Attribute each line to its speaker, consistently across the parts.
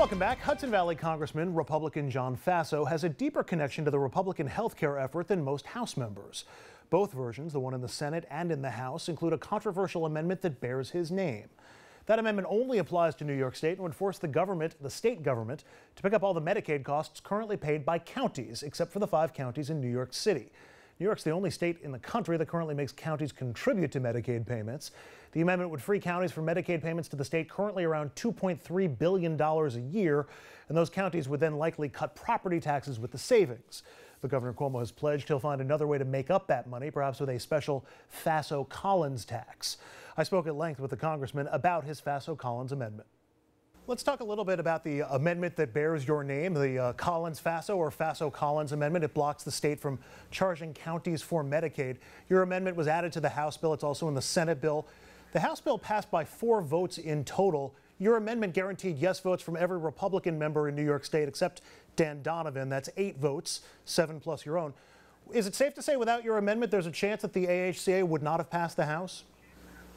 Speaker 1: Welcome back. Hudson Valley Congressman Republican John Faso has a deeper connection to the Republican health care effort than most House members. Both versions, the one in the Senate and in the House, include a controversial amendment that bears his name. That amendment only applies to New York State and would force the state government, to pick up all the Medicaid costs currently paid by counties, except for the 5 counties in New York City. New York's the only state in the country that currently makes counties contribute to Medicaid payments. The amendment would free counties from Medicaid payments to the state, currently around $2.3 billion a year, and those counties would then likely cut property taxes with the savings. But Governor Cuomo has pledged he'll find another way to make up that money, perhaps with a special Faso-Collins tax. I spoke at length with the congressman about his Faso-Collins amendment. Let's talk a little bit about the amendment that bears your name, the Collins-Faso or Faso-Collins amendment. It blocks the state from charging counties for Medicaid. Your amendment was added to the House bill. It's also in the Senate bill. The House bill passed by 4 votes in total. Your amendment guaranteed yes votes from every Republican member in New York State except Dan Donovan. That's 8 votes, 7 plus your own. Is it safe to say without your amendment there's a chance that the AHCA would not have passed the House?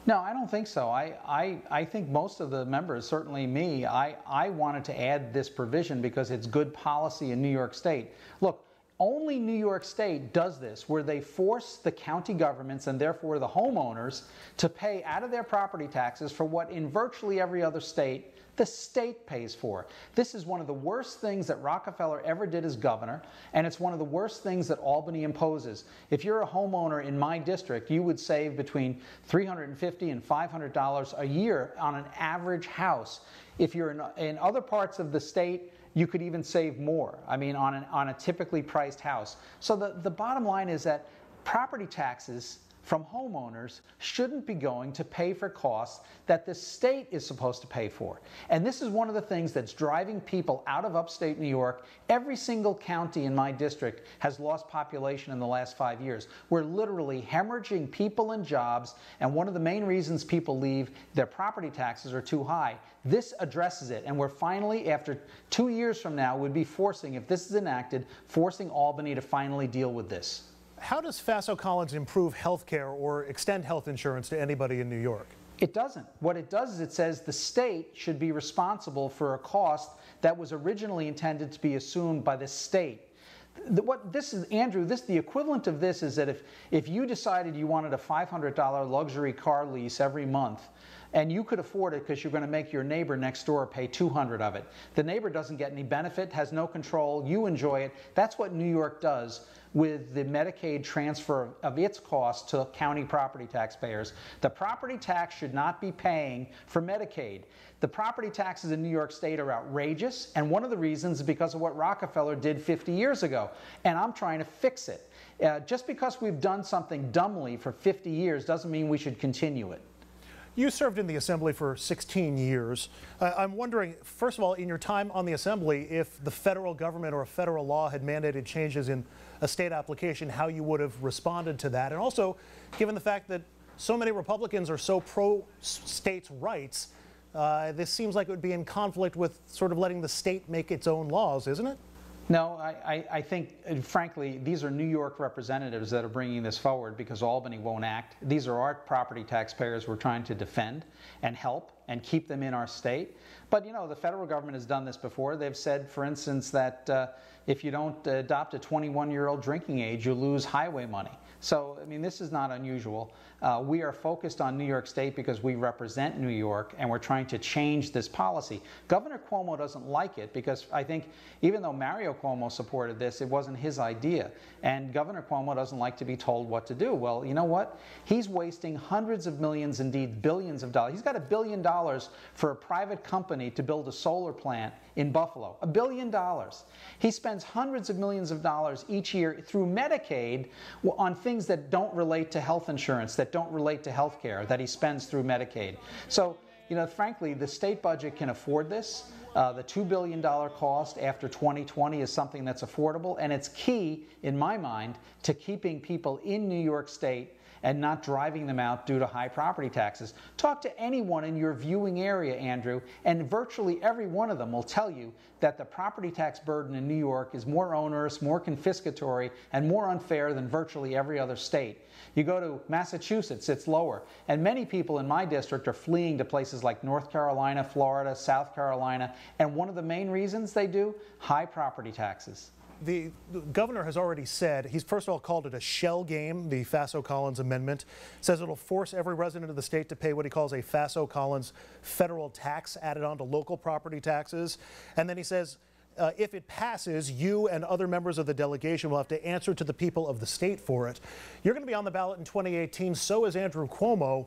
Speaker 2: No, I don't think so. I think most of the members, certainly me, I wanted to add this provision because it's good policy in New York State. Look, only New York State does this, where they force the county governments and therefore the homeowners to pay out of their property taxes for what in virtually every other state the state pays for. This is one of the worst things that Rockefeller ever did as governor, and it's one of the worst things that Albany imposes. If you're a homeowner in my district, you would save between $350 and $500 a year on an average house. If you're in other parts of the state, you could even save more, I mean, on a typically priced house. So the bottom line is that property taxes from homeowners shouldn't be going to pay for costs that the state is supposed to pay for. And this is one of the things that's driving people out of upstate New York. Every single county in my district has lost population in the last 5 years. We're literally hemorrhaging people and jobs, and one of the main reasons people leave, their property taxes are too high. This addresses it, and we're finally, after 2 years from now, would be forcing, if this is enacted, forcing Albany to finally deal with this.
Speaker 1: How does Faso-Collins improve health care or extend health insurance to anybody in New York?
Speaker 2: It doesn't. What it does is it says the state should be responsible for a cost that was originally intended to be assumed by the state. What this is, Andrew, the equivalent of this is that if you decided you wanted a $500 luxury car lease every month, and you could afford it because you're going to make your neighbor next door pay $200 of it. The neighbor doesn't get any benefit, has no control, you enjoy it. That's what New York does with the Medicaid transfer of its costs to county property taxpayers. The property tax should not be paying for Medicaid. The property taxes in New York State are outrageous, and one of the reasons is because of what Rockefeller did 50 years ago, and I'm trying to fix it. Just because we've done something dumbly for 50 years doesn't mean we should continue it.
Speaker 1: You served in the Assembly for 16 years. I'm wondering, first of all, in your time on the Assembly, if the federal government or a federal law had mandated changes in a state application, how you would have responded to that. And also, given the fact that so many Republicans are so pro-states' rights, this seems like it would be in conflict with sort of letting the state make its own laws, isn't it?
Speaker 2: No, I think, frankly, these are New York representatives that are bringing this forward because Albany won't act. These are our property taxpayers we're trying to defend and help and keep them in our state. But, you know, the federal government has done this before. They've said, for instance, that if you don't adopt a 21-year-old drinking age, you lose highway money. So, I mean, this is not unusual. We are focused on New York State because we represent New York, and we're trying to change this policy. Governor Cuomo doesn't like it because I think even though Mario Cuomo supported this, it wasn't his idea. And Governor Cuomo doesn't like to be told what to do. Well, you know what? He's wasting hundreds of millions, indeed billions of dollars. He's got $1 billion for a private company to build a solar plant in Buffalo. $1 billion. He spends hundreds of millions of dollars each year through Medicaid on things that don't relate to health insurance, that don't relate to health care, that he spends through Medicaid. So, you know, frankly, the state budget can afford this. The $2 billion cost after 2020 is something that's affordable, and it's key, in my mind, to keeping people in New York State and not driving them out due to high property taxes. Talk to anyone in your viewing area, Andrew, and virtually every one of them will tell you that the property tax burden in New York is more onerous, more confiscatory, and more unfair than virtually every other state. You go to Massachusetts, it's lower. And many people in my district are fleeing to places like North Carolina, Florida, South Carolina. And one of the main reasons they do? High property taxes.
Speaker 1: The governor has already said, he's first of all called it a shell game, the Faso-Collins amendment. Says it'll force every resident of the state to pay what he calls a Faso-Collins federal tax added on to local property taxes. And then he says, if it passes, you and other members of the delegation will have to answer to the people of the state for it. You're going to be on the ballot in 2018. So is Andrew Cuomo.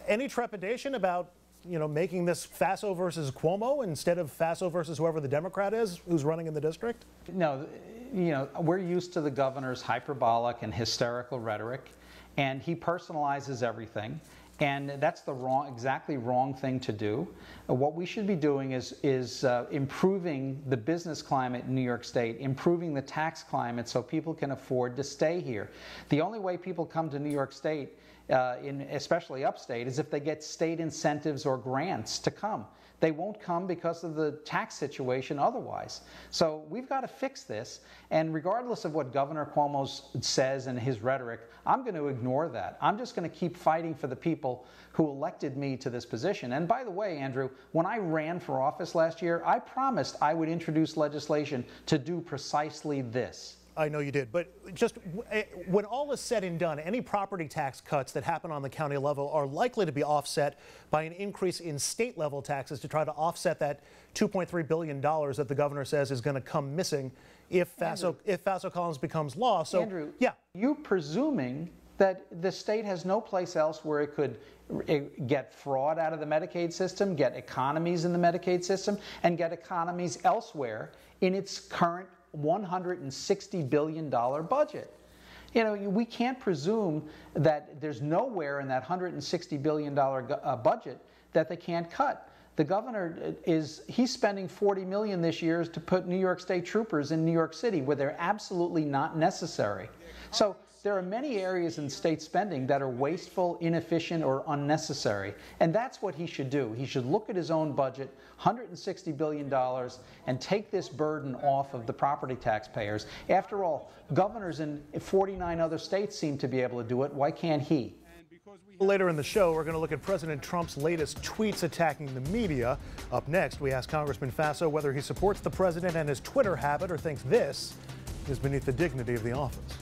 Speaker 1: Any trepidation about, making this Faso versus Cuomo instead of Faso versus whoever the Democrat is who's running in the district?
Speaker 2: No, we're used to the governor's hyperbolic and hysterical rhetoric, and he personalizes everything. And that's the exactly wrong thing to do. What we should be doing is improving the business climate in New York State, improving the tax climate so people can afford to stay here. The only way people come to New York State, especially upstate, is if they get state incentives or grants to come. They won't come because of the tax situation otherwise. So we've got to fix this, and regardless of what Governor Cuomo says in his rhetoric, I'm going to ignore that. I'm just going to keep fighting for the people who elected me to this position. And by the way, Andrew, when I ran for office last year, I promised I would introduce legislation to do precisely this.
Speaker 1: I know you did, but just when all is said and done, any property tax cuts that happen on the county level are likely to be offset by an increase in state level taxes to try to offset that $2.3 billion that the governor says is going to come missing if Faso-Collins becomes law. So,
Speaker 2: Andrew,
Speaker 1: yeah.
Speaker 2: You presuming that the state has no place else where it could get fraud out of the Medicaid system, get economies in the Medicaid system, and get economies elsewhere in its current $160 billion budget. We can't presume that there's nowhere in that $160 billion budget that they can't cut. The governor he's spending $40 million this year to put New York State troopers in New York City where they're absolutely not necessary. So there are many areas in state spending that are wasteful, inefficient, or unnecessary. And that's what he should do. He should look at his own budget, $160 billion, and take this burden off of the property taxpayers. After all, governors in 49 other states seem to be able to do it. Why can't he?
Speaker 1: Later in the show, we're going to look at President Trump's latest tweets attacking the media. Up next, we ask Congressman Faso whether he supports the president and his Twitter habit or thinks this is beneath the dignity of the office.